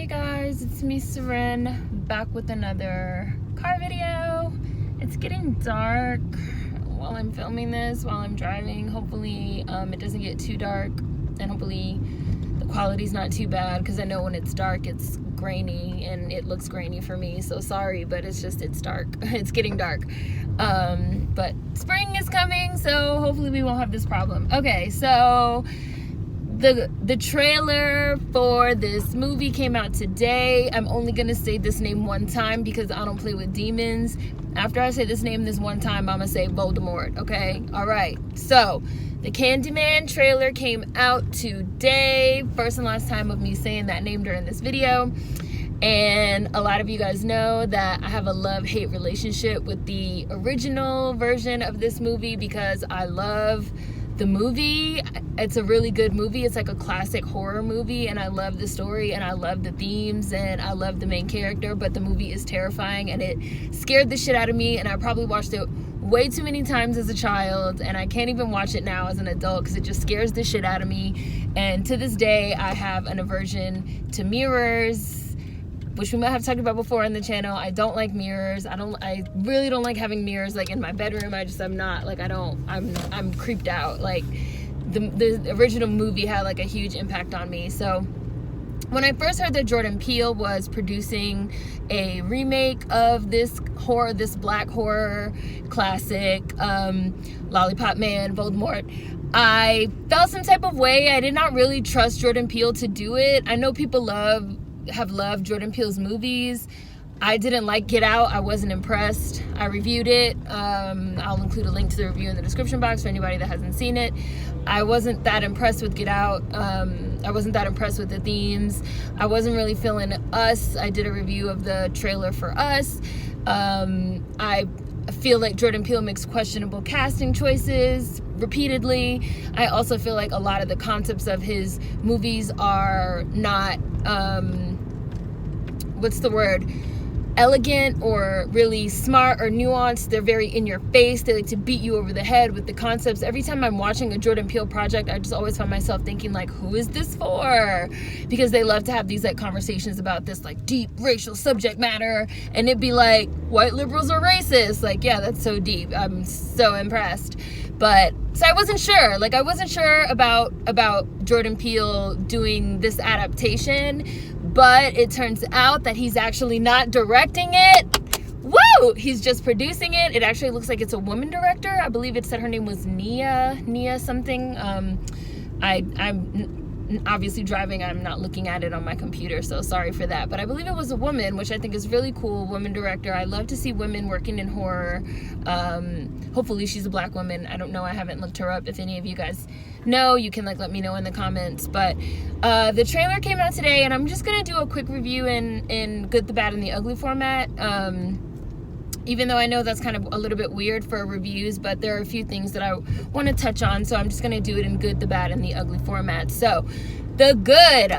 Hey guys, it's me Seren, back with another car video. It's getting dark while I'm filming this, while I'm driving. Hopefully it doesn't get too dark, and hopefully the quality's not too bad, because I know when it's dark it's grainy and it looks grainy for me, so sorry, but it's dark. It's getting dark. But spring is coming, so hopefully we won't have this problem. Okay, so the trailer for this movie came out today. I'm only gonna say this name one time because I don't play with demons. After I say this name this one time, I'm gonna say Voldemort, okay? All right, so the Candyman trailer came out today. First and last time of me saying that name during this video. And a lot of you guys know that I have a love-hate relationship with the original version of this movie because I love the movie. It's a really good movie. It's like a classic horror movie, and I love the story and I love the themes and I love the main character, but the movie is terrifying and it scared the shit out of me, and I probably watched it way too many times as a child, and I can't even watch it now as an adult because it just scares the shit out of me. And to this day I have an aversion to mirrors, which we might have talked about before on the channel. I don't like mirrors. I really don't like having mirrors like in my bedroom. I'm creeped out. Like the original movie had like a huge impact on me. So when I first heard that Jordan Peele was producing a remake of this black horror classic, Lollipop Man, Voldemort, I felt some type of way. I did not really trust Jordan Peele to do it. I know people have loved Jordan Peele's movies. I didn't like Get Out. I wasn't impressed. I reviewed it. I'll include a link to the review in the description box for anybody that hasn't seen it. I wasn't that impressed with Get Out. I wasn't that impressed with the themes. I wasn't really feeling Us. I did a review of the trailer for Us. I feel like Jordan Peele makes questionable casting choices repeatedly. I also feel like a lot of the concepts of his movies are not elegant or really smart or nuanced. They're very in your face. They like to beat you over the head with the concepts. Every time I'm watching a Jordan Peele project, I just always find myself thinking like, who is this for? Because they love to have these like conversations about this like deep racial subject matter, and it'd be like, white liberals are racist. Like, yeah, that's so deep. I'm so impressed. But so I wasn't sure. Like, I wasn't sure about Jordan Peele doing this adaptation, but it turns out that he's actually not directing it. Woo! He's just producing it. It actually looks like it's a woman director. I believe it said her name was Nia something. I'm obviously driving. I'm not looking at it on my computer, so sorry for that. But I believe it was a woman, which I think is really cool. Woman director. I love to see women working in horror. Hopefully she's a black woman. I don't know. I haven't looked her up. If any of you guys know, you can like let me know in the comments. But the trailer came out today, and I'm just gonna do a quick review in good, the bad, and the ugly format. Even though I know that's kind of a little bit weird for reviews, but there are a few things that I want to touch on, so I'm just going to do it in good, the bad, and the ugly format. So, the good.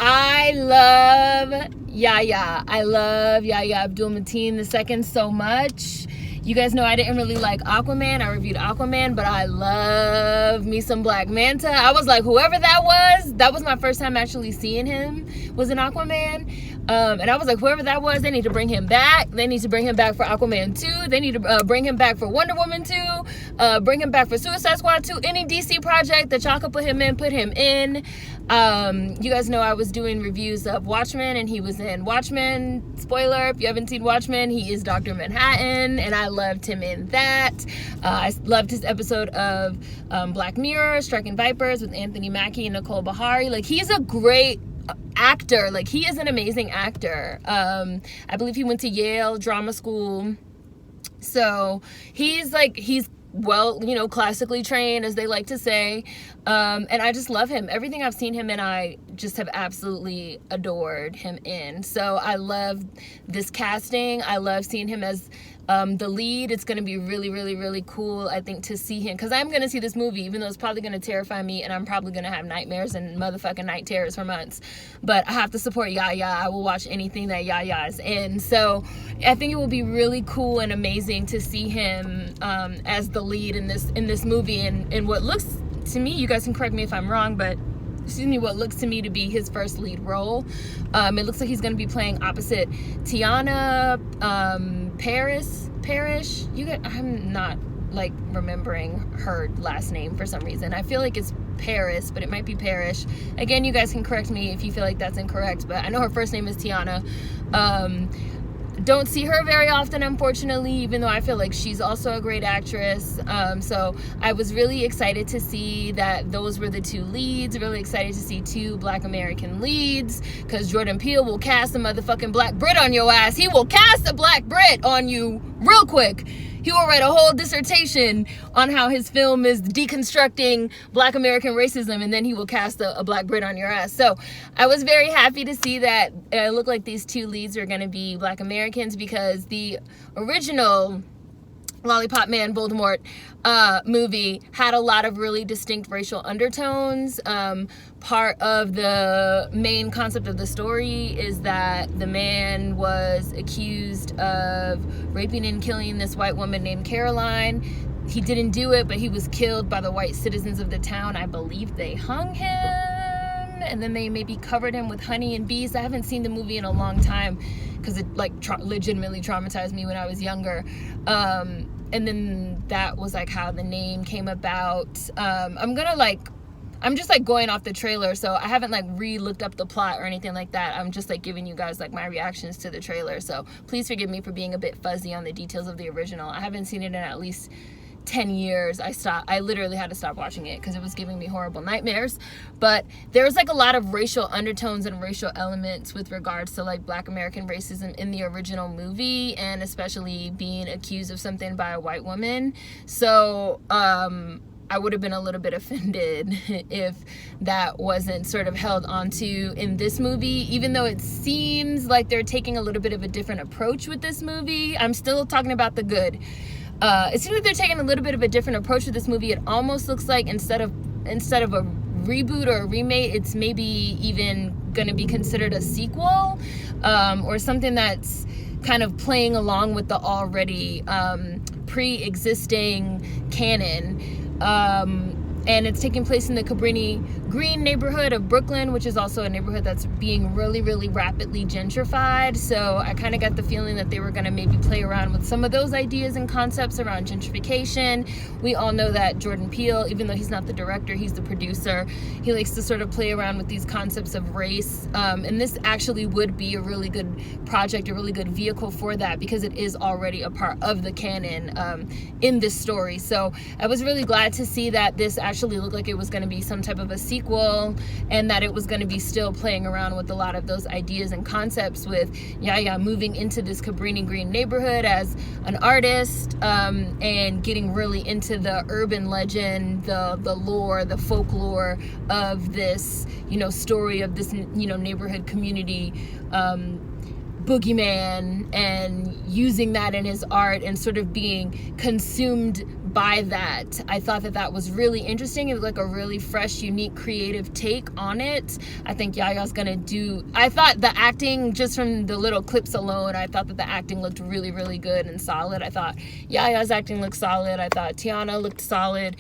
I love Yahya. I love Yahya Abdul-Mateen II so much. You guys know I didn't really like Aquaman. I reviewed Aquaman, but I love me some Black Manta. I was like, whoever that was my first time actually seeing him, was in Aquaman. And I was like, whoever that was, they need to bring him back. They need to bring him back for Aquaman 2. They need to bring him back for Wonder Woman 2. Bring him back for Suicide Squad 2. Any DC project that y'all could put him in. You guys know I was doing reviews of Watchmen, and he was in Watchmen. Spoiler, if you haven't seen Watchmen, he is Dr. Manhattan, and I loved him in that. I loved his episode of Black Mirror, Striking Vipers, with Anthony Mackie and Nicole Bahari. Like, he's a great actor. Like, he is an amazing actor. I believe he went to Yale Drama School, so he's well, classically trained, as they like to say, and I just love him. Everything I've seen him in, I just have absolutely adored him in. So I love this casting. I love seeing him as the lead. It's going to be really, really, really cool, I think, to see him, because I'm going to see this movie, even though it's probably going to terrify me, and I'm probably going to have nightmares and motherfucking night terrors for months. But I have to support Yahya. I will watch anything that Yahya is in. So I think it will be really cool and amazing to see him as the lead in this movie, and what looks to me, you guys can correct me if I'm wrong, but what looks to me to be his first lead role. It looks like he's going to be playing opposite Tiana Parrish. I'm not like remembering her last name for some reason. I feel like it's Paris, but it might be Parrish. Again, you guys can correct me if you feel like that's incorrect, but I know her first name is Tiana. Don't see her very often, unfortunately, even though I feel like she's also a great actress. So I was really excited to see that those were the two leads. Really excited to see two Black American leads, because Jordan Peele will cast a motherfucking Black Brit on your ass. He will cast a Black Brit on you real quick. He will write a whole dissertation on how his film is deconstructing Black American racism, and then he will cast a Black Brit on your ass. So I was very happy to see that it looked like these two leads are going to be Black Americans, because the original Lollipop Man Voldemort movie had a lot of really distinct racial undertones. Part of the main concept of the story is that the man was accused of raping and killing this white woman named Caroline. He didn't do it, but he was killed by the white citizens of the town. I believe they hung him, and then they maybe covered him with honey and bees. I haven't seen the movie in a long time because it like legitimately traumatized me when I was younger. And then that was like how the name came about. I'm just like going off the trailer, so I haven't like re-looked up the plot or anything like that. I'm just like giving you guys like my reactions to the trailer, so please forgive me for being a bit fuzzy on the details of the original. I haven't seen it in at least 10 years. I literally had to stop watching it because it was giving me horrible nightmares. But there's like a lot of racial undertones and racial elements with regards to like Black American racism in the original movie, and especially being accused of something by a white woman. So I would have been a little bit offended if that wasn't sort of held onto in this movie, even though it seems like they're taking a little bit of a different approach with this movie. I'm still talking about the good. It seems like they're taking a little bit of a different approach with this movie. It almost looks like instead of a reboot or a remake, it's maybe even going to be considered a sequel, or something that's kind of playing along with the already pre-existing canon. And it's taking place in the Cabrini Green neighborhood of Brooklyn, which is also a neighborhood that's being really, really rapidly gentrified. So I kind of got the feeling that they were going to maybe play around with some of those ideas and concepts around gentrification. We all know that Jordan Peele, even though he's not the director, he's the producer, he likes to sort of play around with these concepts of race. And this actually would be a really good project, a really good vehicle for that, because it is already a part of the canon in this story. So I was really glad to see that this actually looked like it was going to be some type of a sequel, and that it was going to be still playing around with a lot of those ideas and concepts, with Yahya moving into this Cabrini Green neighborhood as an artist, and getting really into the urban legend, the lore, the folklore of this, story of this, neighborhood community boogeyman, and using that in his art and sort of being consumed by that. I thought that was really interesting. It was like a really fresh, unique, creative take on it. I think Yahya's gonna I thought the acting, just from the little clips alone, I thought that the acting looked really, really good and solid. I thought Yahya's acting looked solid. I thought Tiana looked solid.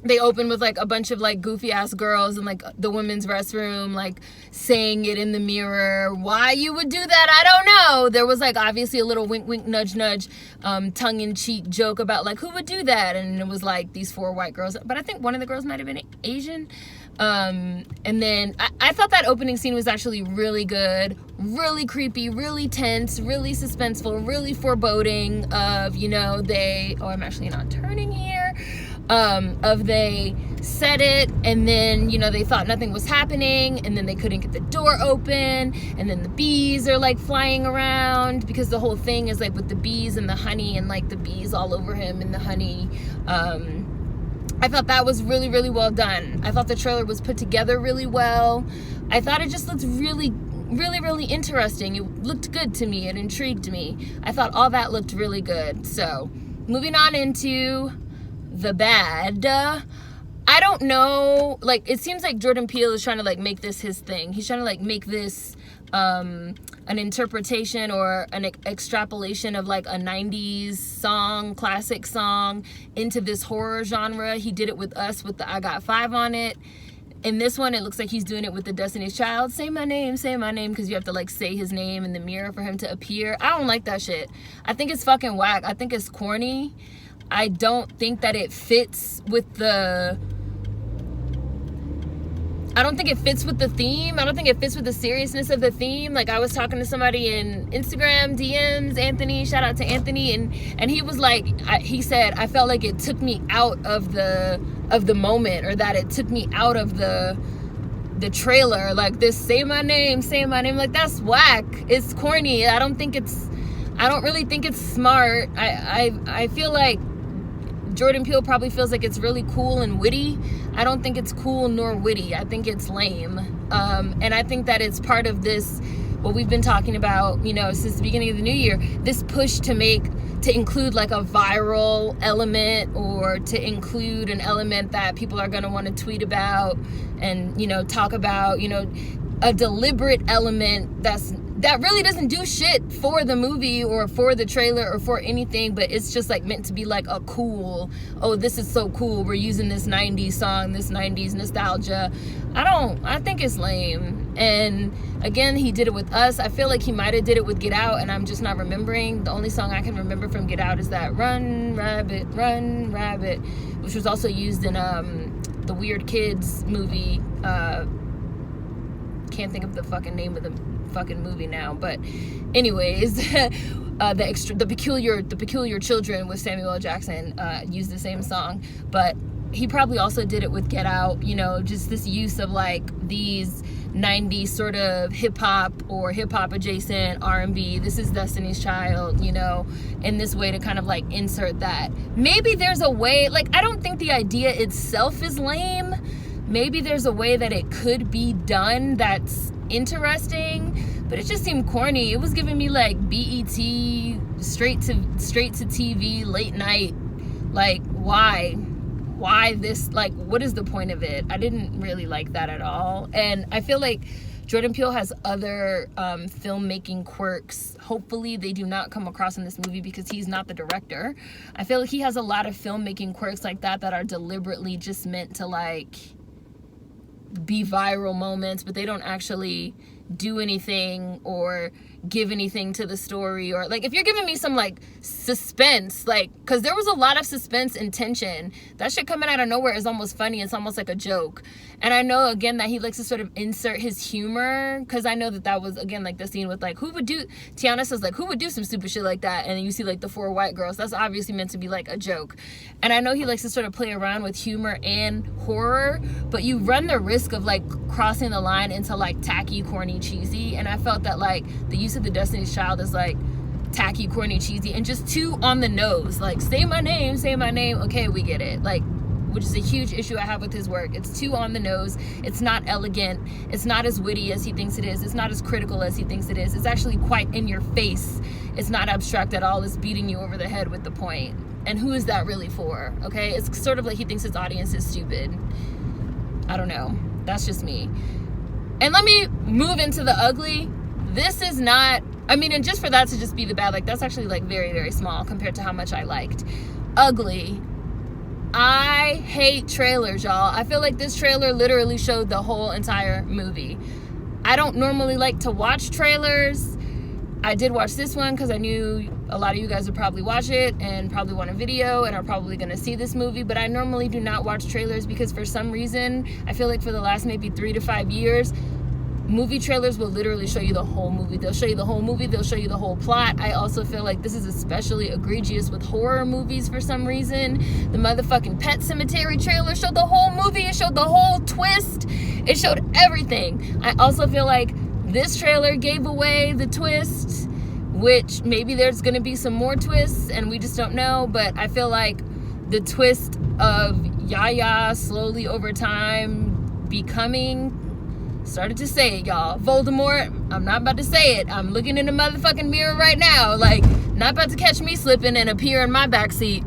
They opened with like a bunch of like goofy ass girls in like the women's restroom, like saying it in the mirror. Why you would do that, I don't know. There was like obviously a little wink wink nudge nudge tongue-in-cheek joke about like who would do that, and it was like these 4 white girls, but I think one of the girls might have been Asian. And then I thought that opening scene was actually really good, really creepy, really tense, really suspenseful, really foreboding of, I'm actually not turning here. They said it, and then they thought nothing was happening, and then they couldn't get the door open, and then the bees are like flying around, because the whole thing is like with the bees and the honey, and like the bees all over him and the honey. I thought that was really, really well done. I thought the trailer was put together really well. I thought it just looked really, really, really interesting. It looked good to me. It intrigued me. I thought all that looked really good. So moving on into the bad. I don't know, like, it seems like Jordan Peele is trying to like make this his thing. He's trying to like make this an interpretation or an extrapolation of like a 90s song, classic song, into this horror genre. He did it with Us with the I Got 5 on it. In this one, it looks like he's doing it with the Destiny's Child. Say my name, because you have to like say his name in the mirror for him to appear. I don't like that shit. I think it's fucking whack. I think it's corny. I don't think that it fits with the... I don't think it fits with the theme. I don't think it fits with the seriousness of the theme. Like, I was talking to somebody in Instagram DMs, Anthony, shout out to Anthony, and he was like, he said, I felt like it took me out of the moment, or that it took me out of the trailer. Like, this say my name, like, that's whack. It's corny. I don't really think it's smart. I feel like Jordan Peele probably feels like it's really cool and witty. I don't think it's cool nor witty. I think it's lame. And I think that it's part of this, what we've been talking about, you know, since the beginning of the new year, this push to include like a viral element, or to include an element that people are going to want to tweet about and, you know, talk about, you know, a deliberate element that really doesn't do shit for the movie or for the trailer or for anything, but it's just like meant to be like a cool, oh, this is so cool, we're using this 90s song, this 90s nostalgia. I think it's lame. And again, he did it with Us. I feel like he might have did it with Get Out, and I'm just not remembering. The only song I can remember from Get Out is that Run Rabbit, which was also used in the Weird Kids movie. Can't think of the fucking name of the fucking movie now, but anyways, the peculiar children with Samuel L. Jackson used the same song. But he probably also did it with Get Out, you know, just this use of like these 90s sort of hip-hop or hip-hop adjacent R&B. This is Destiny's Child, you know, in this way to kind of like insert that. Maybe there's a way, like, I don't think the idea itself is lame. Maybe there's a way that it could be done that's interesting, but it just seemed corny. It was giving me like BET, straight to TV, late night. Like, why this? Like, what is the point of it? I didn't really like that at all. And I feel like Jordan Peele has other filmmaking quirks. Hopefully they do not come across in this movie, because he's not the director. I feel like he has a lot of filmmaking quirks like that are deliberately just meant to like be viral moments, but they don't actually do anything or give anything to the story. Or like, if you're giving me some like suspense, like, because there was a lot of suspense and tension, that shit coming out of nowhere is almost funny. It's almost like a joke. And I know again that he likes to sort of insert his humor, because I know that was again like the scene with like, Tiana says like, who would do some stupid shit like that, and then you see like the 4 white girls. That's obviously meant to be like a joke. And I know he likes to sort of play around with humor and horror, but you run the risk of like crossing the line into like tacky, corny, cheesy. And I felt that like the use of the Destiny's Child is like tacky, corny, cheesy, and just too on the nose. Like, say my name, okay, we get it. Like, which is a huge issue I have with his work. It's too on the nose. It's not elegant. It's not as witty as he thinks it is. It's not as critical as he thinks it is. It's actually quite in your face. It's not abstract at all. It's beating you over the head with the point. And who is that really for? Okay, it's sort of like he thinks his audience is stupid. I don't know. That's just me. And let me move into the ugly. This is not, I mean, and just for that to just be the bad, like, that's actually like very, very small compared to how much I liked. Ugly. I hate trailers, y'all. I feel like this trailer literally showed the whole entire movie. I don't normally like to watch trailers. I did watch this one because I knew a lot of you guys would probably watch it and probably want a video and are probably going to see this movie, but I normally do not watch trailers because for some reason, I feel like for the last maybe 3 to 5 years, movie trailers will literally show you the whole movie. They'll show you the whole movie. They'll show you the whole plot. I also feel like this is especially egregious with horror movies for some reason. The motherfucking Pet Sematary trailer showed the whole movie. It showed the whole twist. It showed everything. I also feel like this trailer gave away the twist, which maybe there's going to be some more twists and we just don't know. But I feel like the twist of Yaya slowly over time becoming, started to say it, y'all. Voldemort, I'm not about to say it. I'm looking in the motherfucking mirror right now. Like, not about to catch me slipping and appear in my backseat.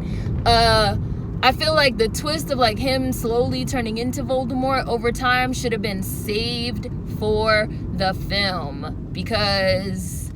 I feel like the twist of like him slowly turning into Voldemort over time should have been saved for the film, because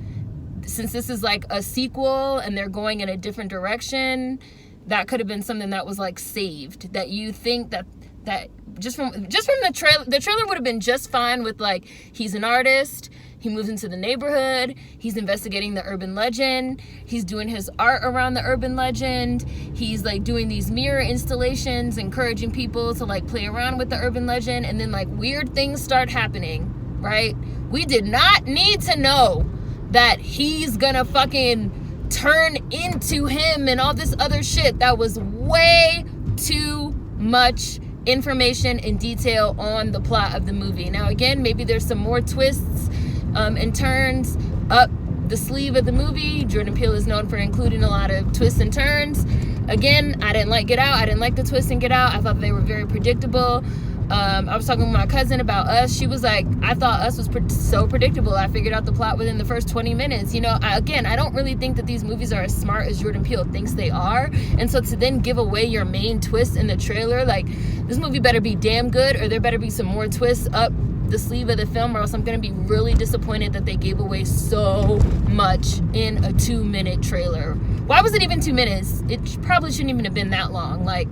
since this is like a sequel and they're going in a different direction, that could have been something that was like saved, that you think that that just from the trailer would have been just fine with like, he's an artist, he moves into the neighborhood, he's investigating the urban legend, he's doing his art around the urban legend, he's like doing these mirror installations, encouraging people to like play around with the urban legend, and then like weird things start happening, right? We did not need to know that he's gonna fucking turn into him and all this other shit. That was way too much information and detail on the plot of the movie. Now again, maybe there's some more twists and turns up the sleeve of the movie. Jordan Peele is known for including a lot of twists and turns. Again, I didn't like Get Out. I didn't like the twist in Get Out. I thought they were very predictable. I was talking with my cousin about Us. She was like, I thought Us was so predictable. I figured out the plot within the first 20 minutes. You know, I don't really think that these movies are as smart as Jordan Peele thinks they are. And so to then give away your main twist in the trailer, like, this movie better be damn good, or there better be some more twists up the sleeve of the film, or else I'm going to be really disappointed that they gave away so much in a 2-minute trailer. Why was it even 2 minutes? It probably shouldn't even have been that long. Like,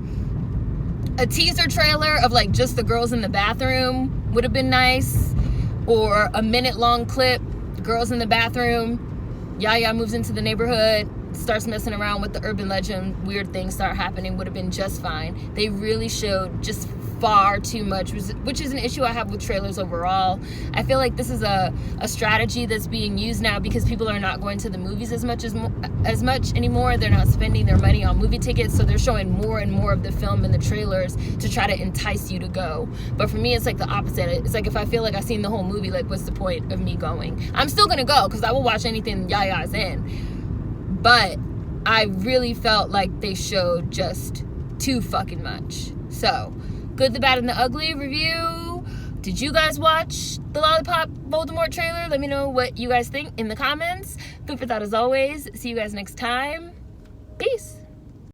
a teaser trailer of like just the girls in the bathroom would have been nice, or a minute-long clip, girls in the bathroom, Yaya moves into the neighborhood, starts messing around with the urban legend, weird things start happening, would have been just fine. They really showed just far too much, which is an issue I have with trailers overall. I feel like this is a strategy that's being used now because people are not going to the movies as much anymore. They're not spending their money on movie tickets, so they're showing more and more of the film in the trailers to try to entice you to go. But for me, it's like the opposite. It's like, if I feel like I've seen the whole movie, like, what's the point of me going? I'm still gonna go because I will watch anything Yaya's in. But I really felt like they showed just too fucking much. So, Good, the Bad, and the Ugly review. Did you guys watch the Lollipop Voldemort trailer? Let me know what you guys think in the comments. Food for thought as always. See you guys next time. Peace.